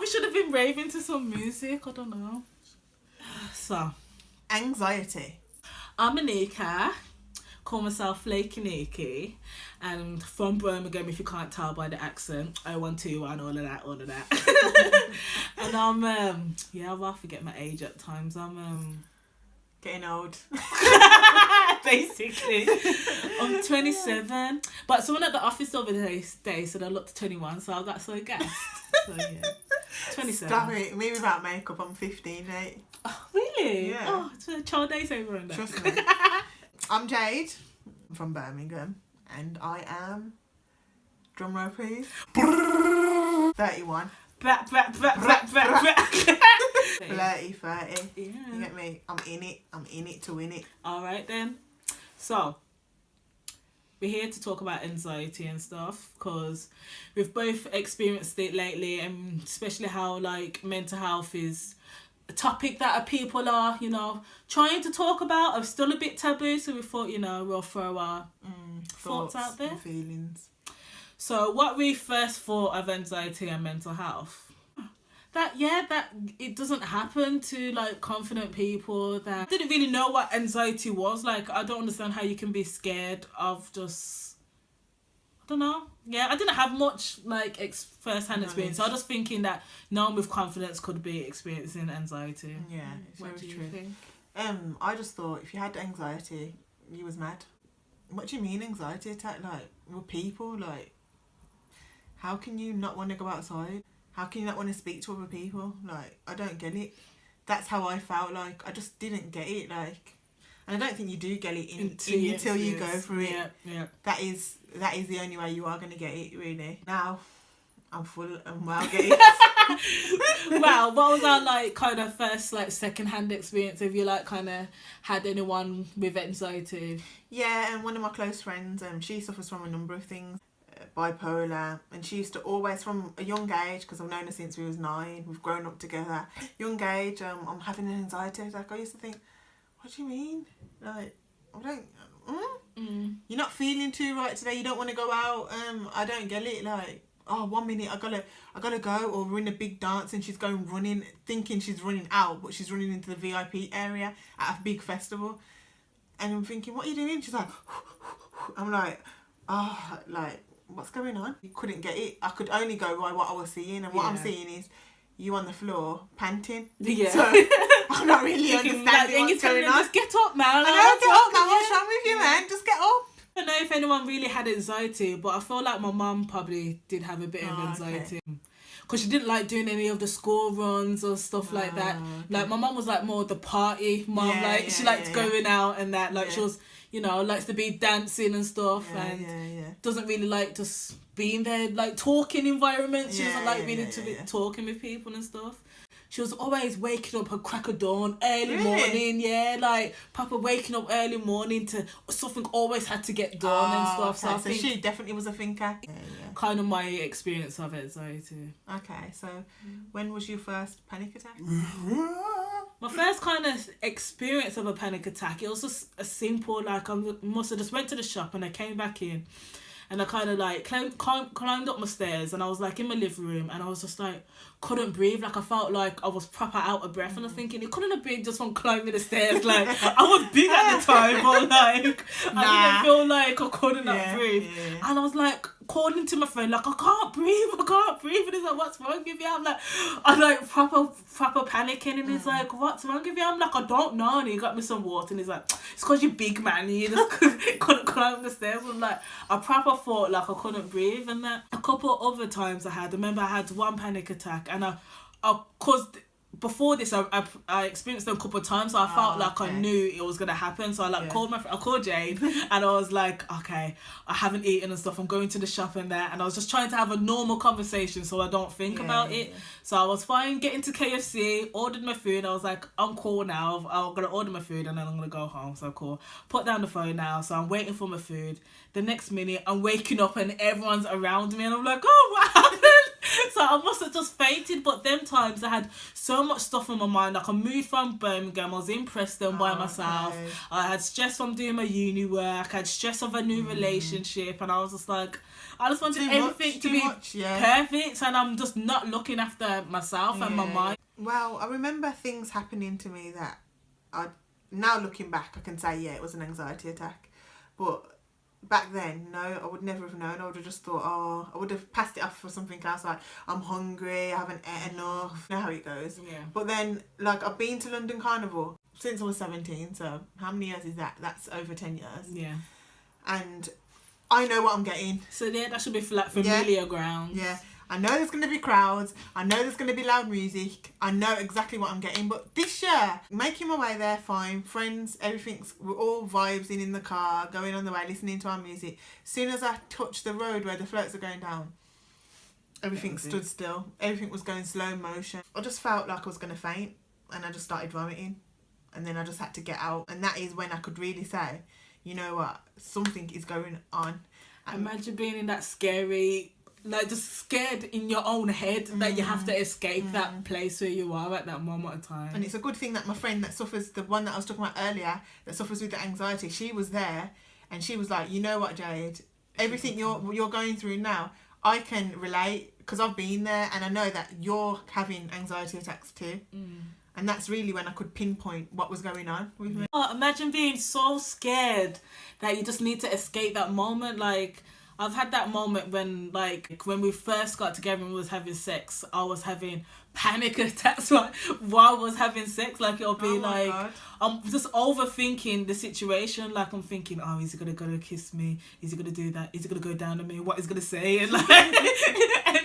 probably should have been raving to some music. I don't know. So, Anxiety. I'm Anika. Call myself Flaky Nikki. And from Birmingham, if you can't tell by the accent. 0121, all of that. And I'm, I forget my age at times. I'm, Getting old. basically. I'm 27. But someone at the office the other day said I looked 21, so I got so gassed. So, yeah. 27. Stop it. Me without makeup, I'm 15, mate. Oh, really? Yeah. Oh, it's a child days over on that. Trust me. I'm Jade. I'm from Birmingham. And I am... Drum roll, please. 31. Flirty, 30. Yeah. You get me? I'm in it to win it. Alright then. So, we're here to talk about anxiety and stuff because we've both experienced it lately, and especially how like mental health is a topic that people are, trying to talk about. It's still a bit taboo, so we thought, we'll throw our thoughts out there. Feelings. So what we first thought of anxiety and mental health, that it doesn't happen to like confident people that didn't really know what anxiety was. Like, I don't understand how you can be scared of just, I don't know. Yeah, I didn't have much like first-hand experience. So I was just thinking that no one with confidence could be experiencing anxiety. Yeah, it's What do very you true. think? I just thought if you had anxiety, you was mad. What do you mean anxiety attack? Like, with people, like, how can you not want to go outside? How can you not want to speak to other people? Like, I don't get it. That's how I felt. Like, I just didn't get it. Like, and I don't think you do get it until you go through it. Yeah. That is the only way you are going to get it, really. Now, I'm full and well get it. Well, what was our like kind of first like second-hand experience? Have you like kind of had anyone with anxiety? Yeah, and one of my close friends, she suffers from a number of things. Bipolar, and she used to always, from a young age, because I've known her since we was 9, we've grown up together, young age, I'm having an anxiety attack. I used to think, what do you mean? Like, I don't, you're not feeling too right today, you don't want to go out, I don't get it. Like, oh, 1 minute I gotta go, or we're in a big dance and she's going running, thinking she's running out, but she's running into the VIP area at a big festival, and I'm thinking, what are you doing? She's like, I'm like, oh, like, what's going on? You couldn't get it. I could only go by what I was seeing, and what I'm seeing is you on the floor panting. Yeah. So I'm not really understanding what's going on. Just get up, man. I know, get up, man. What's wrong with you, man? Just get up. I don't know if anyone really had anxiety, but I feel like my mum probably did have a bit of anxiety. Because she didn't like doing any of the school runs or stuff like that. Okay. Like, my mum was like more the party mum. She liked going out and that. Like, she was, likes to be dancing and stuff. Doesn't really like just being there, like, talking environments. She doesn't like really to be talking with people and stuff. She was always waking up at crack of dawn, early morning, like, Papa waking up early morning to, something always had to get done and stuff. Okay. So I think she definitely was a thinker. Kind of my experience of anxiety. Okay, so when was your first panic attack? My first kind of experience of a panic attack, it was just a simple, like, I must have just went to the shop and I came back in. And I kind of like climbed up my stairs, and I was like in my living room, and I was just like, couldn't breathe. Like, I felt like I was proper out of breath, and I'm thinking it couldn't have been just from climbing the stairs. Like, I was big at the time, but like, I didn't feel like I couldn't breathe. Yeah. And I was like calling to my friend, like, I can't breathe. And he's like, what's wrong with you? I'm like proper panicking, and he's like, what's wrong with you? I'm like, I don't know. And he got me some water, and he's like, it's because you're big, man. You just couldn't climb the stairs. I'm like, I proper thought like I couldn't breathe. And that a couple other times I remember I had one panic attack, and I cause before this I experienced them a couple of times, so I felt like I knew it was gonna happen. So I called Jayde, and I was like, okay, I haven't eaten and stuff, I'm going to the shop and that, and I was just trying to have a normal conversation so I don't think about it. So I was fine getting to KFC, ordered my food. I was like, I'm cool now, I'm gonna order my food and then I'm gonna go home. So cool, put down the phone now, so I'm waiting for my food. The next minute I'm waking up and everyone's around me, and I'm like, oh, what happened? So I must have just fainted. But them times I had so much stuff on my mind. Like I moved from Birmingham, I was in Preston by myself. Okay. I had stress from doing my uni work. I had stress of a new relationship, and I was just like, I just wanted everything to be perfect, and I'm just not looking after myself and my mind. Well, I remember things happening to me that now looking back, I can say, yeah, it was an anxiety attack. But back then, no, I would never have known. I would have just thought, I would have passed it off for something else, like, I'm hungry, I haven't ate enough. You know how it goes. Yeah. But then, like, I've been to London Carnival since I was 17, so how many years is that? That's over 10 years. Yeah. And I know what I'm getting. So yeah, that should be like familiar ground. Yeah. I know there's going to be crowds. I know there's going to be loud music. I know exactly what I'm getting. But this year, making my way there, fine. Friends, we're all vibes in the car, going on the way, listening to our music. As soon as I touched the road where the floats are going down, everything stood still. Everything was going slow motion. I just felt like I was going to faint, and I just started vomiting. And then I just had to get out. And that is when I could really say, you know what, something is going on. Imagine being in that scary, like just scared in your own head that you have to escape that place where you are at that moment of time. And it's a good thing that my friend that suffers, the one that I was talking about earlier, that suffers with the anxiety, she was there, and she was like, you know what, Jade, everything you're going through now, I can relate, because I've been there, and I know that you're having anxiety attacks too. And that's really when I could pinpoint what was going on with me. Oh, imagine being so scared that you just need to escape that moment. Like, I've had that moment when we first got together and we was having sex, I was having panic attacks while I was having sex. Like, it'll be God. I'm just overthinking the situation. Like, I'm thinking, oh, is he gonna go to kiss me? Is he gonna do that? Is he gonna go down to me? What is he gonna say? And like, and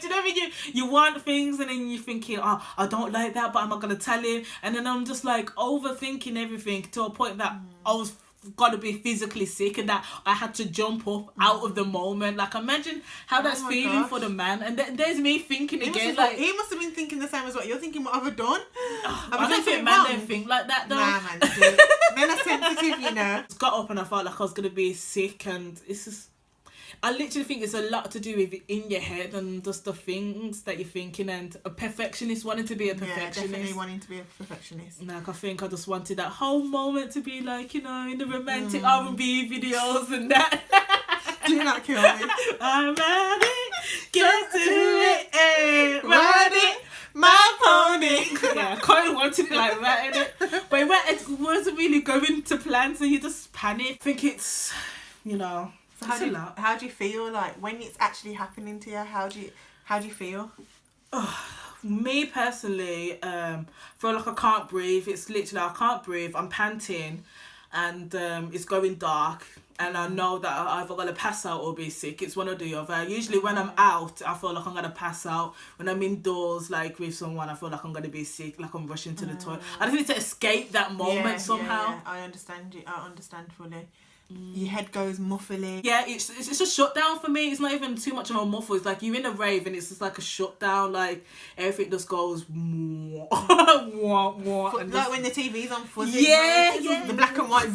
do you know what I mean? You want things, and then you're thinking, oh, I don't like that, but I'm not gonna tell him. And then I'm just like overthinking everything to a point that I was gotta be physically sick, and that I had to jump up out of the moment. Like, imagine how that's feeling for the man, and there's me thinking he again, like he must have been thinking the same as what you're thinking. What have I done? I don't think men don't think like that though. Nah, man, men are sensitive, you know. I got up and I felt like I was gonna be sick, and it's just, I literally think it's a lot to do with in your head and just the things that you're thinking, and a perfectionist, wanting to be a perfectionist. Yeah, definitely wanting to be a perfectionist. Like, I think I just wanted that whole moment to be like, you know, in the romantic R&B videos and that. Do not kill me. I'm ready, get to it, ride it, my pony. Yeah, I kind of wanted it like that, innit? But it wasn't really going to plan, so you just panic. I think it's, you know. So how do you feel like when it's actually happening to you? How do you feel? Me personally, feel like I can't breathe. It's literally, I can't breathe. I'm panting, and it's going dark, and I know that I'm either gonna pass out or be sick. It's one or the other. Usually when I'm out, I feel like I'm gonna pass out. When I'm indoors, like with someone, I feel like I'm gonna be sick, like I'm rushing to the toilet. I just need to escape that moment somehow. Yeah. I understand you. I understand fully. Your head goes muffly. Yeah, it's a shutdown for me. It's not even too much of a muffle. It's like you're in a rave and it's just like a shutdown. Like, everything just goes and like when the TV's on fuzzy. Yeah. The black and white.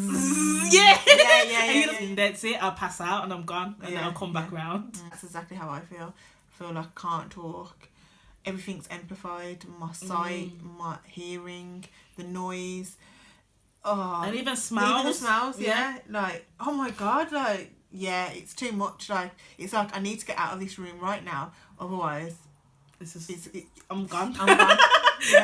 Yeah. Yeah. That's it. I'll pass out and I'm gone, and then I'll come back round. That's exactly how I feel. I feel like I can't talk. Everything's amplified. My sight, my hearing, the noise. Oh, and even smells. Yeah. Like, oh my God, like, yeah, it's too much. Like, it's like I need to get out of this room right now, otherwise I'm gone. Yeah.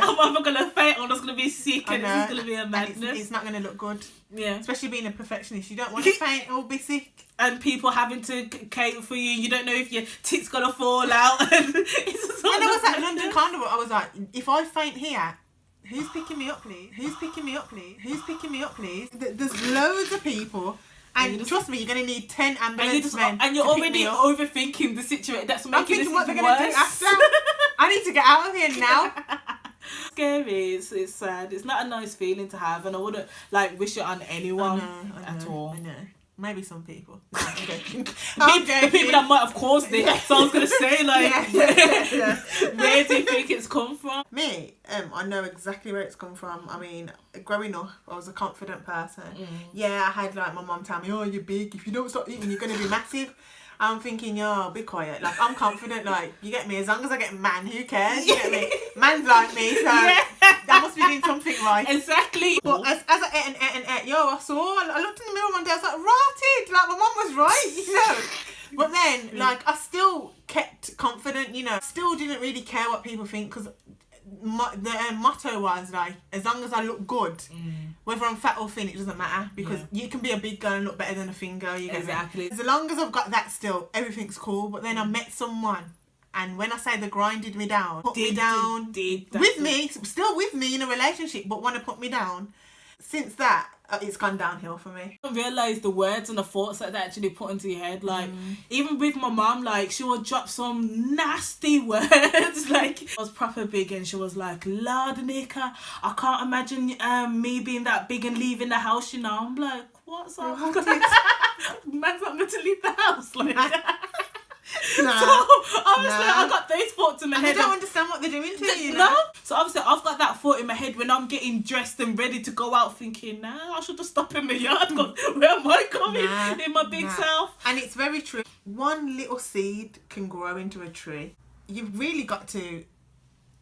I'm either gonna faint or I'm just gonna be sick, and it's gonna be a madness. It's not gonna look good. Yeah, especially being a perfectionist, you don't want to faint or be sick, and people having to cater for you. You don't know if your tit's gonna fall out. And it's just when I was at London Carnival, I was like, if I faint here, who's picking me up, please? Who's picking me up, please? Who's picking me up, please? There's loads of people, and trust me, you're going to need 10 ambulance men. And you're already overthinking the situation. That's making this what they're worse. Going to do after. I need to get out of here now. Scary. It's sad. It's not a nice feeling to have, and I wouldn't wish it on anyone at all. I know. Maybe some people. No, I'm joking. The people that might have caused it. So I was going to say, where do you think it's come from? Me, I know exactly where it's come from. I mean, growing up, I was a confident person. Yeah, I had my mum tell me, oh, you're big. If you don't stop eating, you're going to be massive. I'm thinking, yo, be quiet. Like, I'm confident, like, you get me? As long as I get a man, who cares? You get me? Man's like me, so that must be doing something right. Exactly. But as I ate, yo, I looked in the mirror one day, I was like, rotted. Like, my mum was right, you know. But then, like, I still kept confident, you know. Still didn't really care what people think, because the motto was, like, as long as I look good, whether I'm fat or thin, it doesn't matter, because you can be a big girl and look better than a thin girl, you get Exactly. me? As long as I've got that still, everything's cool. But then I met someone, and when I say the grinded me down, put me down, with me, still with me in a relationship, but want to put me down, since that, it's gone downhill for me. I realise the words and the thoughts that they actually put into your head. Like, even with my mum, like, she would drop some nasty words. Like, I was proper big and she was like, Lord, Nika, I can't imagine me being that big and leaving the house, you know. I'm like, what's up? Man's not meant to leave the house. Like, Nah, so obviously I got those thoughts in my head. I don't understand what they're doing to you, No. So obviously I've got that thought in my head when I'm getting dressed and ready to go out, thinking, nah, I should just stop in my yard. Where am I going in my big self? And it's very true. One little seed can grow into a tree. You've really got to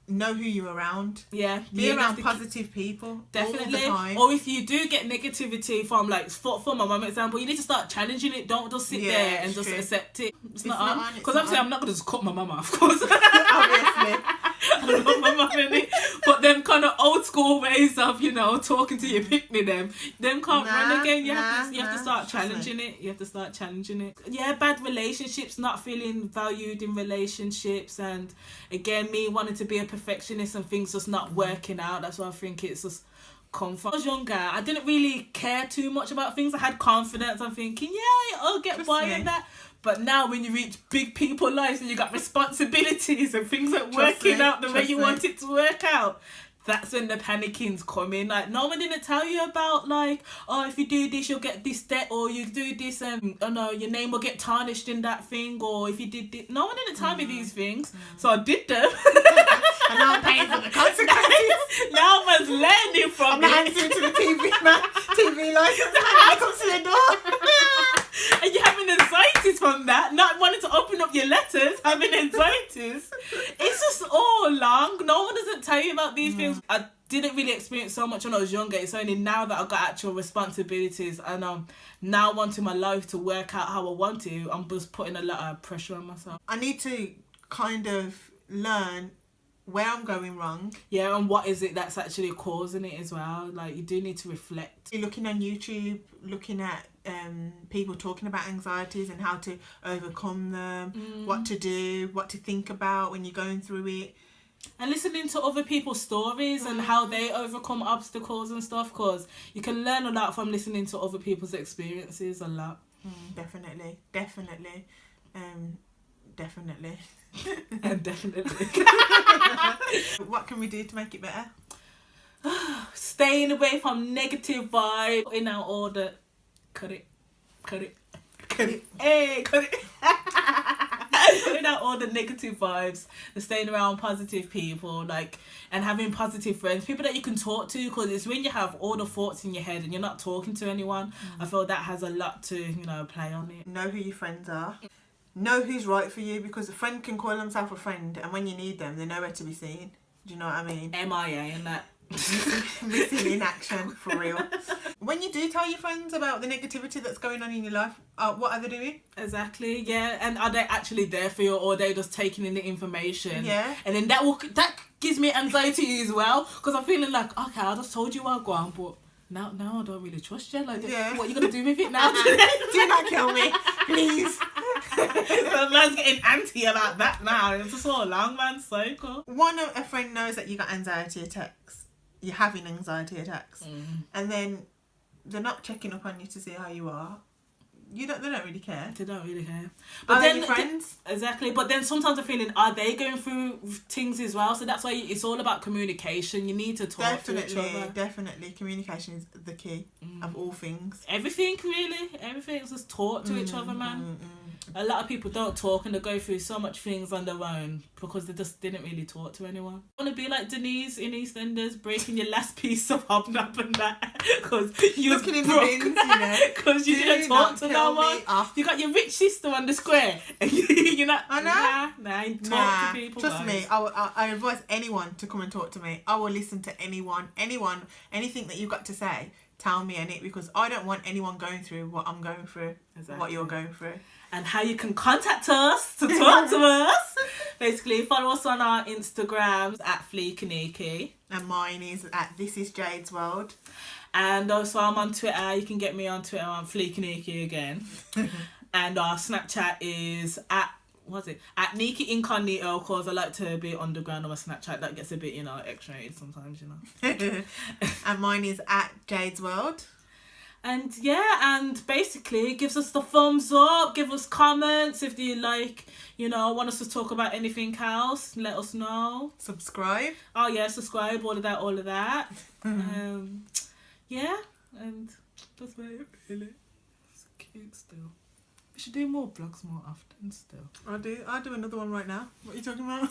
know who you're around. Yeah. Be around positive people. Definitely. All the time. Or if you do get negativity from, like, for my mum example, you need to start challenging it. Don't just sit there and just accept it. It's not on. Because obviously I'm not going to just cut my mum off, of course. Obviously. I love my mum in it. But them kind of old school ways of, you know, talking to your pick me them can't run again. You have to start challenging it. You have to start challenging it. Yeah, bad relationships, not feeling valued in relationships, and again, me wanting to be a perfectionist and things just not working out. That's why I think it's just comfort. When I was younger, I didn't really care too much about things. I had confidence. I'm thinking, yeah, I'll get by and that. But now when you reach big people lives and you got responsibilities and things aren't working out the way you want it to work out, that's when the panicking's coming. Like, no one didn't tell you about, like, oh, if you do this, you'll get this debt, or you do this and, oh no, your name will get tarnished in that thing, or if you did this. No one didn't tell me these things. So I did them. And now I'm paying for the consequences. Now I'm learning from I'm answering to the TV license when I come to the door. And you're having anxieties from that, not wanting to open up your letters, having anxieties. It's just all long. No one doesn't tell you about these things. I didn't really experience so much when I was younger. It's only now that I've got actual responsibilities and now wanting my life to work out how I want to, I'm just putting a lot of pressure on myself. I need to kind of learn where I'm going wrong. Yeah, and what is it that's actually causing it as well. Like, you do need to reflect. You're looking on YouTube, looking at people talking about anxieties and how to overcome them, what to do, what to think about when you're going through it. And listening to other people's stories and how they overcome obstacles and stuff, because you can learn a lot from listening to other people's experiences, a lot. Definitely. And definitely. What can we do to make it better? Staying away from negative vibes. In our order. Cut it. Hey, cut it. Putting out all the negative vibes and staying around positive people, like, and having positive friends, people that you can talk to, because it's when you have all the thoughts in your head and you're not talking to anyone, I feel that has a lot to, you know, play on it. Know who your friends are. Know who's right for you, because a friend can call themselves a friend and when you need them, they're nowhere to be seen. Do you know what I mean? MIA and that. Missing in action, for real. When you do tell your friends about the negativity that's going on in your life, what are they doing? Exactly, yeah. And are they actually there for you, or are they just taking in the information? Yeah. And then that gives me anxiety as well, because I'm feeling like, okay, I just told you I'll go on, but now I don't really trust you. Like, what are you going to do with it now? Do not kill me, please. So man's getting anti about that now. It's just so long, man. So cool. A friend knows that you got anxiety attacks. You're having anxiety attacks. And then they're not checking up on you to see how you are. They don't really care. They don't really care. But then your friends? Exactly. But then sometimes I'm feeling, are they going through things as well? So that's why it's all about communication. You need to talk to each other. Definitely. Communication is the key of all things. Everything, really. Everything. Just talk to each other, man. A lot of people don't talk and they go through so much things on their own because they just didn't really talk to anyone. I want to be like Denise in EastEnders, breaking your last piece of hobnob and that because you was Looking in the broke, bins, you know. because you didn't talk to no one. You got your rich sister on the square and you're not. I know. Nah, you talk to people. Trust guys. me, I advise anyone to come and talk to me. I will listen to anyone, anything that you've got to say. Tell me any, because I don't want anyone going through what I'm going through, what you're going through. And how you can contact us to talk to us. Basically, follow us on our Instagrams at Fleekaniki. And mine is at This Is Jade's World. And also I'm on Twitter. You can get me on Twitter on Fleekaniki again. And our Snapchat is at Nikki Incognito, because I like to be underground on my Snapchat. That gets a bit, X-rated sometimes, And mine is at Jade's World. And and basically it gives us the thumbs up, give us comments if you want us to talk about anything else, let us know. Subscribe. Oh yeah, subscribe, all of that. And that's about it really. It's cute still. We should do more vlogs more often still. I'll do another one right now. What are you talking about?